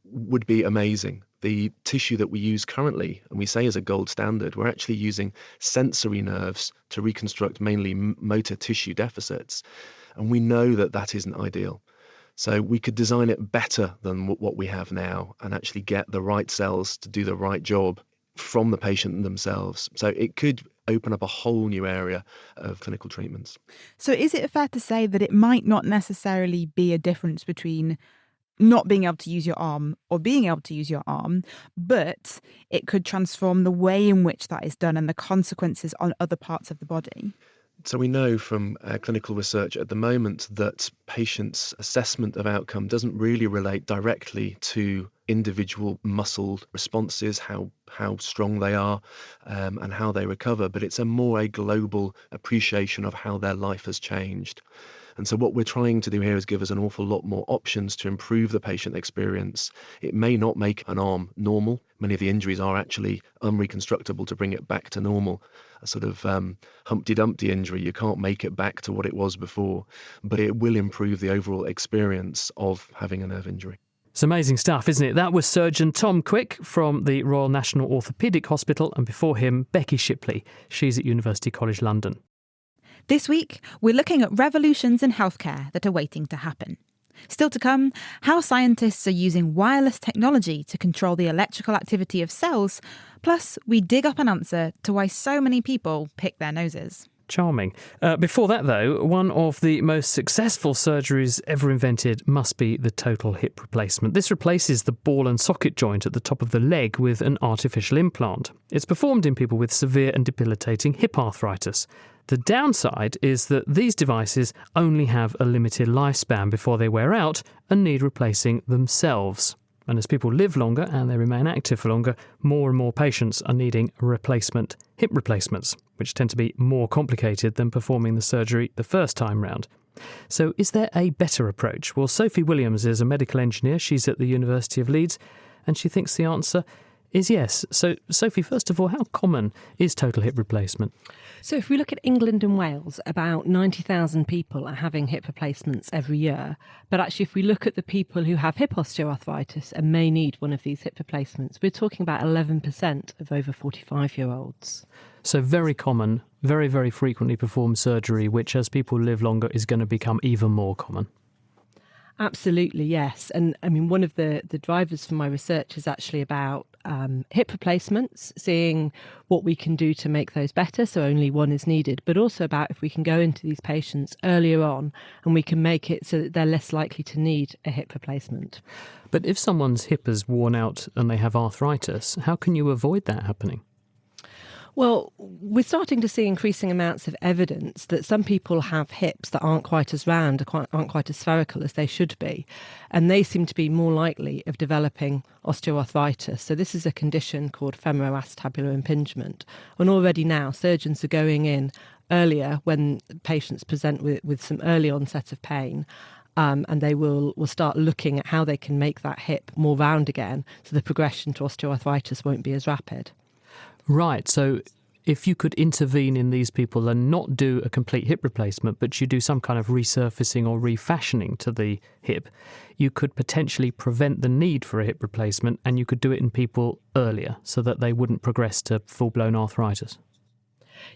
would be amazing. The tissue that we use currently, and we say is a gold standard, we're actually using sensory nerves to reconstruct mainly motor tissue deficits. And we know that that isn't ideal. So we could design it better than what we have now and actually get the right cells to do the right job from the patient themselves. So it could open up a whole new area of clinical treatments. So is it fair to say that it might not necessarily be a difference between not being able to use your arm or being able to use your arm, but it could transform the way in which that is done and the consequences on other parts of the body? So we know from clinical research at the moment that patients' assessment of outcome doesn't really relate directly to individual muscle responses, how strong they are, and how they recover, but it's a global appreciation of how their life has changed. And so what we're trying to do here is give us an awful lot more options to improve the patient experience. It may not make an arm normal. Many of the injuries are actually unreconstructable to bring it back to normal. A sort of Humpty Dumpty injury, you can't make it back to what it was before, but it will improve the overall experience of having a nerve injury. It's amazing stuff, isn't it? That was surgeon Tom Quick from the Royal National Orthopaedic Hospital, and before him, Becky Shipley. She's at University College London. This week, we're looking at revolutions in healthcare that are waiting to happen. Still to come, how scientists are using wireless technology to control the electrical activity of cells, plus we dig up an answer to why so many people pick their noses. Charming. Before that, though, one of the most successful surgeries ever invented must be the total hip replacement. This replaces the ball and socket joint at the top of the leg with an artificial implant. It's performed in people with severe and debilitating hip arthritis. The downside is that these devices only have a limited lifespan before they wear out and need replacing themselves. And as people live longer and they remain active for longer, more and more patients are needing hip replacements, which tend to be more complicated than performing the surgery the first time round. So is there a better approach? Well, Sophie Williams is a medical engineer. She's at the University of Leeds, and she thinks the answer is yes. So, Sophie, first of all, how common is total hip replacement? So if we look at England and Wales, about 90,000 people are having hip replacements every year. But actually, if we look at the people who have hip osteoarthritis and may need one of these hip replacements, we're talking about 11% of over 45-year-olds. So very common, very, very frequently performed surgery, which as people live longer is going to become even more common. Absolutely, yes. And I mean, one of the drivers for my research is actually about hip replacements, seeing what we can do to make those better, so only one is needed, but also about if we can go into these patients earlier on and we can make it so that they're less likely to need a hip replacement. But if someone's hip is worn out and they have arthritis, how can you avoid that happening? Well, we're starting to see increasing amounts of evidence that some people have hips that aren't quite as round, aren't quite as spherical as they should be, and they seem to be more likely of developing osteoarthritis. So this is a condition called femoroacetabular impingement, and already now surgeons are going in earlier when patients present with some early onset of pain. And they will start looking at how they can make that hip more round again, so the progression to osteoarthritis won't be as rapid. Right, so if you could intervene in these people and not do a complete hip replacement, but you do some kind of resurfacing or refashioning to the hip, you could potentially prevent the need for a hip replacement, and you could do it in people earlier so that they wouldn't progress to full-blown arthritis.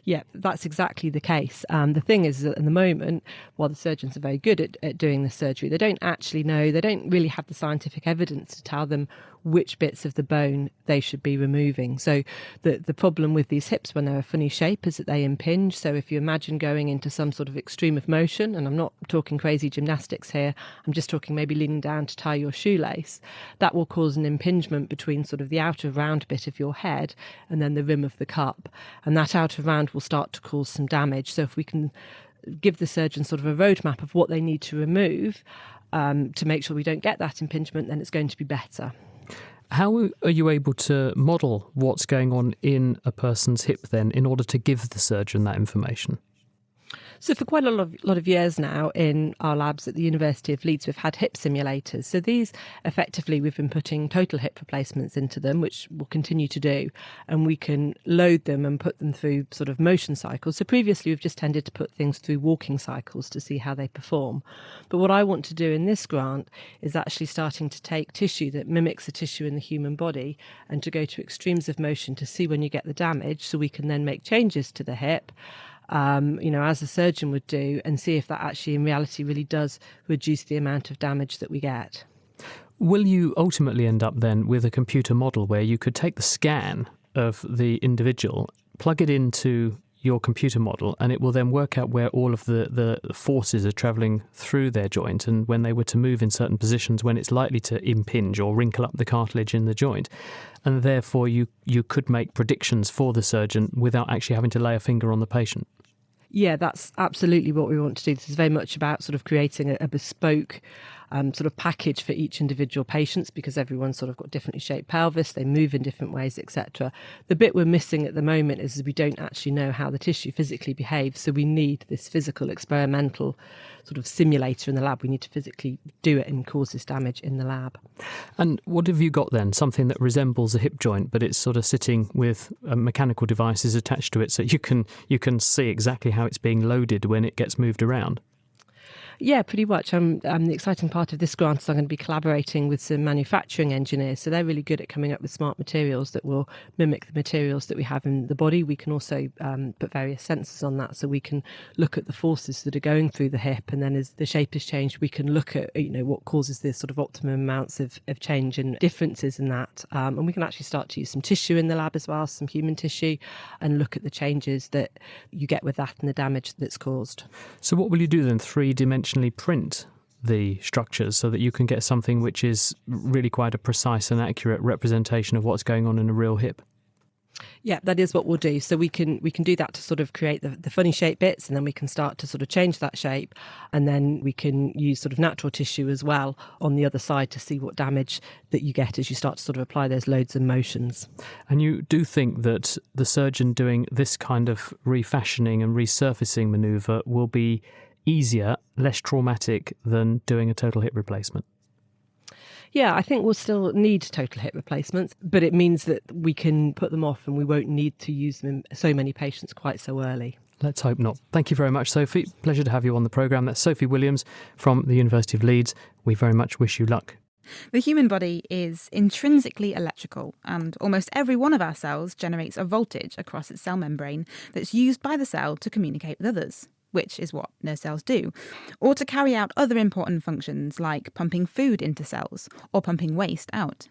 Yeah, that's exactly the case. The thing is that at the moment, while the surgeons are very good at doing the surgery, they don't actually know, they don't really have the scientific evidence to tell them which bits of the bone they should be removing. So the problem with these hips when they're a funny shape is that they impinge. So if you imagine going into some sort of extreme of motion, and I'm not talking crazy gymnastics here, I'm just talking maybe leaning down to tie your shoelace, that will cause an impingement between sort of the outer round bit of your head and then the rim of the cup. And that outer round will start to cause some damage. So if we can give the surgeon sort of a roadmap of what they need to remove to make sure we don't get that impingement, then it's going to be better. How are you able to model what's going on in a person's hip then in order to give the surgeon that information? So for quite a lot of years now in our labs at the University of Leeds, we've had hip simulators. So these, effectively, we've been putting total hip replacements into them, which we'll continue to do, and we can load them and put them through sort of motion cycles. So previously, we've just tended to put things through walking cycles to see how they perform. But what I want to do in this grant is actually starting to take tissue that mimics a tissue in the human body and to go to extremes of motion to see when you get the damage, so we can then make changes to the hip, as a surgeon would do, and see if that actually in reality really does reduce the amount of damage that we get. Will you ultimately end up then with a computer model where you could take the scan of the individual, plug it into your computer model, and it will then work out where all of the forces are travelling through their joint, and when they were to move in certain positions, when it's likely to impinge or wrinkle up the cartilage in the joint, and therefore you could make predictions for the surgeon without actually having to lay a finger on the patient? Yeah, that's absolutely what we want to do. This is very much about sort of creating a bespoke sort of package for each individual patients, because everyone's sort of got differently shaped pelvis, they move in different ways, etc. The bit we're missing at the moment is we don't actually know how the tissue physically behaves, so we need this physical experimental sort of simulator in the lab. We need to physically do it and cause this damage in the lab. And what have you got then? Something that resembles a hip joint, but it's sort of sitting with mechanical devices attached to it, so you can see exactly how it's being loaded when it gets moved around. Yeah, pretty much. The exciting part of this grant is I'm going to be collaborating with some manufacturing engineers. So they're really good at coming up with smart materials that will mimic the materials that we have in the body. We can also put various sensors on that, so we can look at the forces that are going through the hip. And then as the shape is changed, we can look at what causes this sort of optimum amounts of change and differences in that. And we can actually start to use some tissue in the lab as well, some human tissue, and look at the changes that you get with that and the damage that's caused. So what will you do then? Three-dimensionally print the structures so that you can get something which is really quite a precise and accurate representation of what's going on in a real hip? Yeah, that is what we'll do. So we can do that to sort of create the funny shape bits, and then we can start to sort of change that shape, and then we can use sort of natural tissue as well on the other side to see what damage that you get as you start to sort of apply those loads and motions. And you do think that the surgeon doing this kind of refashioning and resurfacing manoeuvre will be easier, less traumatic than doing a total hip replacement? Yeah, I think we'll still need total hip replacements, but it means that we can put them off and we won't need to use them in so many patients quite so early. Let's hope not. Thank you very much, Sophie. Pleasure to have you on the programme. That's Sophie Williams from the University of Leeds. We very much wish you luck. The human body is intrinsically electrical, and almost every one of our cells generates a voltage across its cell membrane that's used by the cell to communicate with others, which is what nerve cells do, or to carry out other important functions like pumping food into cells or pumping waste out.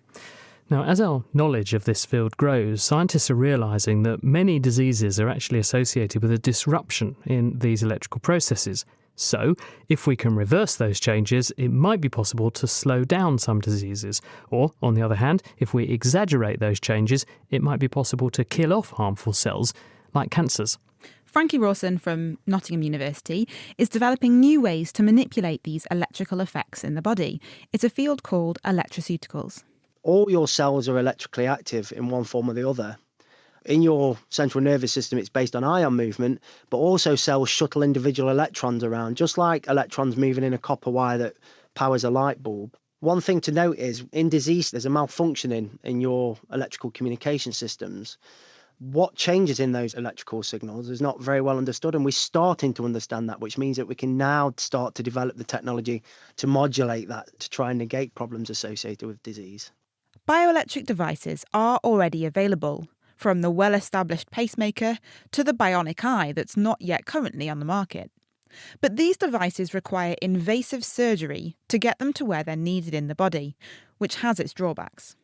Now, as our knowledge of this field grows, scientists are realising that many diseases are actually associated with a disruption in these electrical processes. So, if we can reverse those changes, it might be possible to slow down some diseases. Or, on the other hand, if we exaggerate those changes, it might be possible to kill off harmful cells, like cancers. Frankie Rawson from Nottingham University is developing new ways to manipulate these electrical effects in the body. It's a field called electroceuticals. All your cells are electrically active in one form or the other. In your central nervous system, it's based on ion movement, but also cells shuttle individual electrons around, just like electrons moving in a copper wire that powers a light bulb. One thing to note is, in disease, there's a malfunctioning in your electrical communication systems. What changes in those electrical signals is not very well understood, and we're starting to understand that, which means that we can now start to develop the technology to modulate that, to try and negate problems associated with disease. Bioelectric devices are already available, from the well-established pacemaker to the bionic eye that's not yet currently on the market. But these devices require invasive surgery to get them to where they're needed in the body, which has its drawbacks.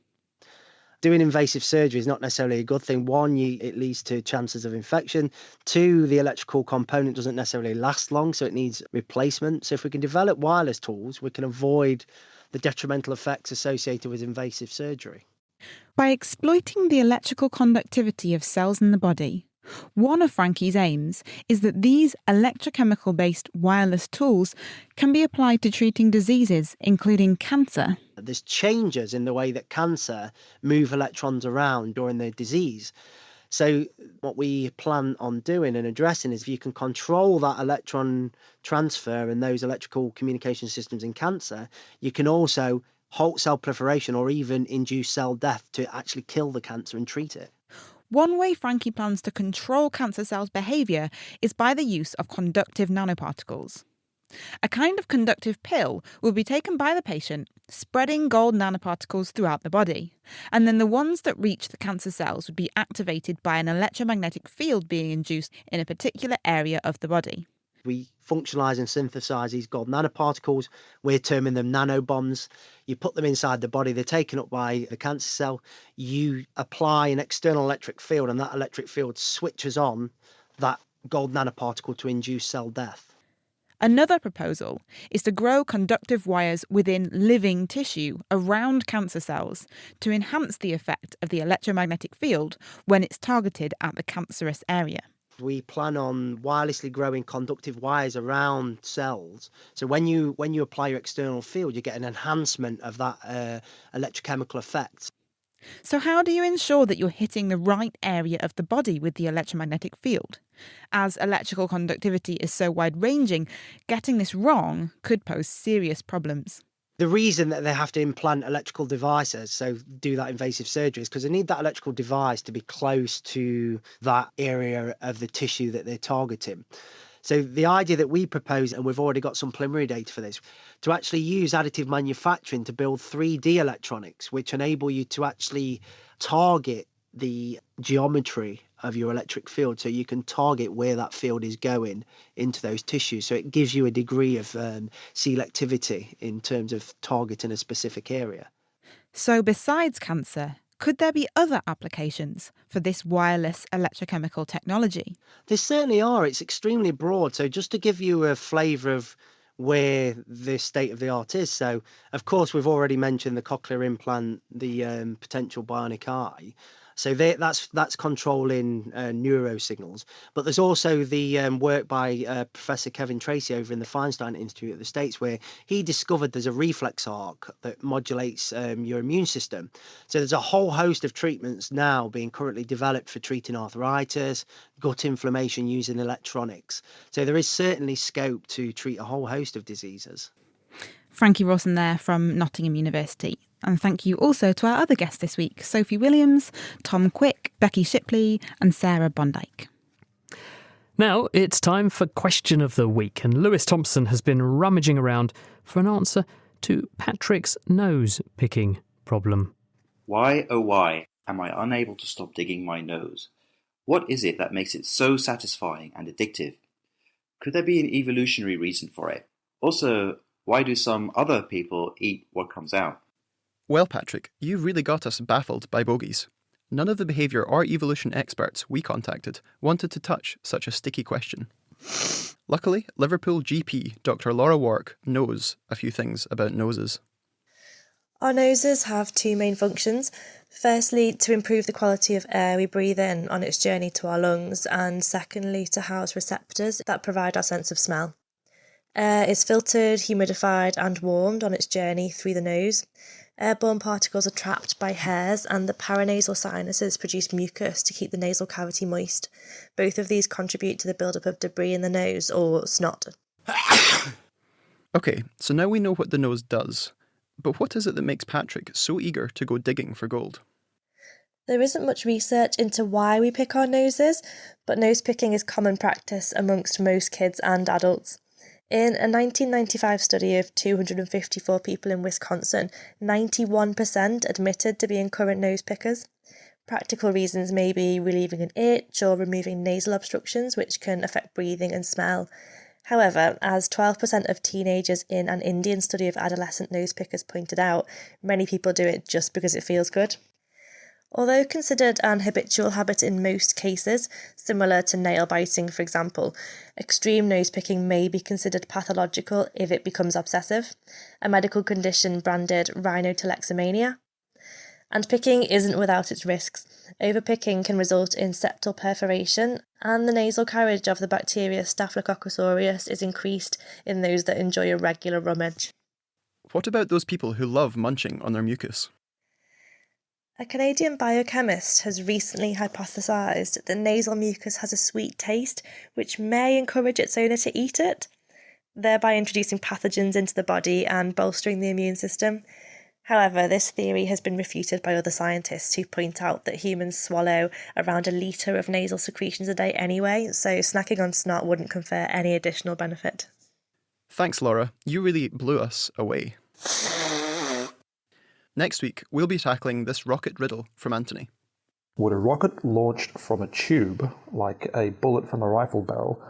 Doing invasive surgery is not necessarily a good thing. One, it leads to chances of infection. Two, the electrical component doesn't necessarily last long, so it needs replacement. So if we can develop wireless tools, we can avoid the detrimental effects associated with invasive surgery. By exploiting the electrical conductivity of cells in the body, one of Frankie's aims is that these electrochemical-based wireless tools can be applied to treating diseases, including cancer. There's changes in the way that cancer move electrons around during the disease. So what we plan on doing and addressing is if you can control that electron transfer and those electrical communication systems in cancer, you can also halt cell proliferation or even induce cell death to actually kill the cancer and treat it. One way Frankie plans to control cancer cells' behaviour is by the use of conductive nanoparticles. A kind of conductive pill will be taken by the patient, spreading gold nanoparticles throughout the body, and then the ones that reach the cancer cells would be activated by an electromagnetic field being induced in a particular area of the body. We functionalise and synthesise these gold nanoparticles. We're terming them nanobombs. You put them inside the body, they're taken up by the cancer cell. You apply an external electric field, and that electric field switches on that gold nanoparticle to induce cell death. Another proposal is to grow conductive wires within living tissue around cancer cells to enhance the effect of the electromagnetic field when it's targeted at the cancerous area. we plan on wirelessly growing conductive wires around cells. So when you apply your external field, you get an enhancement of that electrochemical effect. So how do you ensure that you're hitting the right area of the body with the electromagnetic field? As electrical conductivity is so wide-ranging, getting this wrong could pose serious problems. The reason that they have to implant electrical devices, so do that invasive surgery, is because they need that electrical device to be close to that area of the tissue that they're targeting. So the idea that we propose, and we've already got some preliminary data for this, to actually use additive manufacturing to build 3D electronics, which enable you to actually target the geometry of your electric field, so you can target where that field is going into those tissues. So it gives you a degree of selectivity in terms of targeting a specific area. So besides cancer, could there be other applications for this wireless electrochemical technology? There certainly are. It's extremely broad. So just to give you a flavour of where the state of the art is. So, of course, we've already mentioned the cochlear implant, the potential bionic eye. So that's controlling neuro signals. But there's also the work by Professor Kevin Tracy over in the Feinstein Institute of the States, where he discovered there's a reflex arc that modulates your immune system. So there's a whole host of treatments now being currently developed for treating arthritis, gut inflammation using electronics. So there is certainly scope to treat a whole host of diseases. Frankie Rawson there from Nottingham University. And thank you also to our other guests this week, Sophie Williams, Tom Quick, Becky Shipley and Sarah Bondyke. Now it's time for Question of the Week, and Lewis Thompson has been rummaging around for an answer to Patrick's nose-picking problem. Why, oh why, am I unable to stop digging my nose? What is it that makes it so satisfying and addictive? Could there be an evolutionary reason for it? Also, why do some other people eat what comes out? Well, Patrick, you've really got us baffled by bogies. None of the behaviour or evolution experts we contacted wanted to touch such a sticky question. Luckily, Liverpool GP Dr. Laura Wark knows a few things about noses. Our noses have two main functions. Firstly, to improve the quality of air we breathe in on its journey to our lungs, and secondly, to house receptors that provide our sense of smell. Air is filtered, humidified and warmed on its journey through the nose. Airborne particles are trapped by hairs, and the paranasal sinuses produce mucus to keep the nasal cavity moist. Both of these contribute to the buildup of debris in the nose, or snot. Okay, so now we know what the nose does. But what is it that makes Patrick so eager to go digging for gold? There isn't much research into why we pick our noses, but nose picking is common practice amongst most kids and adults. In a 1995 study of 254 people in Wisconsin, 91% admitted to being current nose pickers. Practical reasons may be relieving an itch or removing nasal obstructions, which can affect breathing and smell. However, as 12% of teenagers in an Indian study of adolescent nose pickers pointed out, many people do it just because it feels good. Although considered an habitual habit in most cases, similar to nail biting for example, extreme nose picking may be considered pathological if it becomes obsessive, a medical condition branded rhinotelexomania. And picking isn't without its risks. Overpicking can result in septal perforation, and the nasal carriage of the bacteria Staphylococcus aureus is increased in those that enjoy a regular rummage. What about those people who love munching on their mucus? A Canadian biochemist has recently hypothesised that nasal mucus has a sweet taste, which may encourage its owner to eat it, thereby introducing pathogens into the body and bolstering the immune system. However, this theory has been refuted by other scientists who point out that humans swallow around 1 litre of nasal secretions a day anyway, so snacking on snot wouldn't confer any additional benefit. Thanks, Laura. You really blew us away. Next week, we'll be tackling this rocket riddle from Anthony. Would a rocket launched from a tube, like a bullet from a rifle barrel,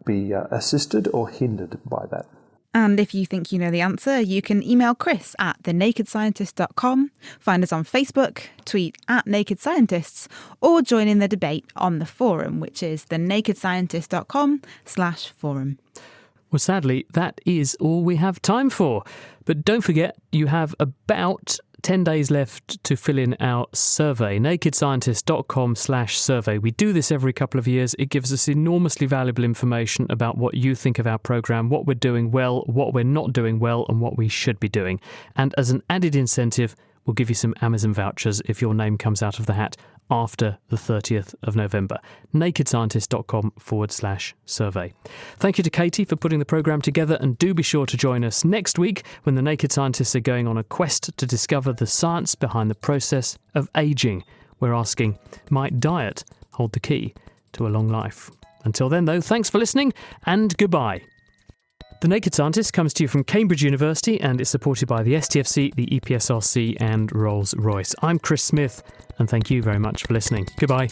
be assisted or hindered by that? And if you think you know the answer, you can email Chris at thenakedscientist.com, find us on Facebook, tweet at Naked Scientists, or join in the debate on the forum, which is thenakedscientist.com/forum. Well, sadly, that is all we have time for. But don't forget, you have about 10 days left to fill in our survey, nakedscientist.com/survey. We do this every couple of years. It gives us enormously valuable information about what you think of our programme, what we're doing well, what we're not doing well, and what we should be doing. And as an added incentive, we'll give you some Amazon vouchers if your name comes out of the hat after the 30th of November. nakedscientist.com/survey. Thank you to Katie for putting the programme together, and do be sure to join us next week when the Naked Scientists are going on a quest to discover the science behind the process of ageing. We're asking, might diet hold the key to a long life? Until then, though, thanks for listening and goodbye. The Naked Scientist comes to you from Cambridge University and is supported by the STFC, the EPSRC and Rolls-Royce. I'm Chris Smith, and thank you very much for listening. Goodbye.